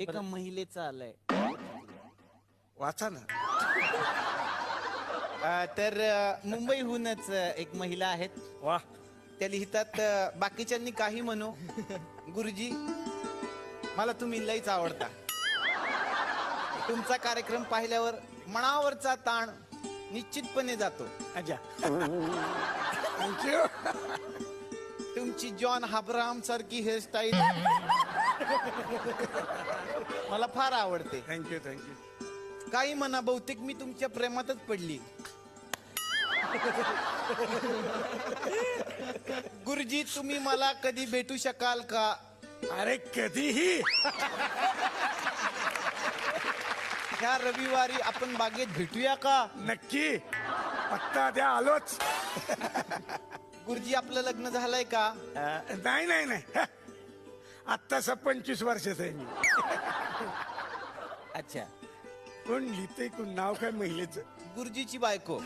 एका महिलेचं आलंय. वाचा ना. तर मुंबईहूनच एक महिला आहेत. वा. त्या लिहितात, बाकीच्यांनी काही म्हणू, गुरुजी मला तुम्ही लईच आवडता. तुमचा कार्यक्रम पाहिल्यावर मनावरचा ताण निश्चितपणे जातो. अच्छा. थँक्यू. तुमची जॉन हाब्राम सारखी हेअरस्टाईल मला फार आवडते. Thank you thank you. काही म्हणा, बहुतेक मी तुमच्या प्रेमातच पडली. गुरुजी तुम्ही मला कधी भेटू शकाल का? अरे कधीही. ह्या रविवारी आपण बागेत भेटूया का? नक्की. पत्ता द्या, आलोच. गुरुजी आपलं लग्न झालंय का? नाही नाही नाही, आत्ताचा 25 वर्षाचा आहे मी. अच्छा. कोण लिहितंय, कोण नाव काय महिलेचं? गुरुजीची बायको.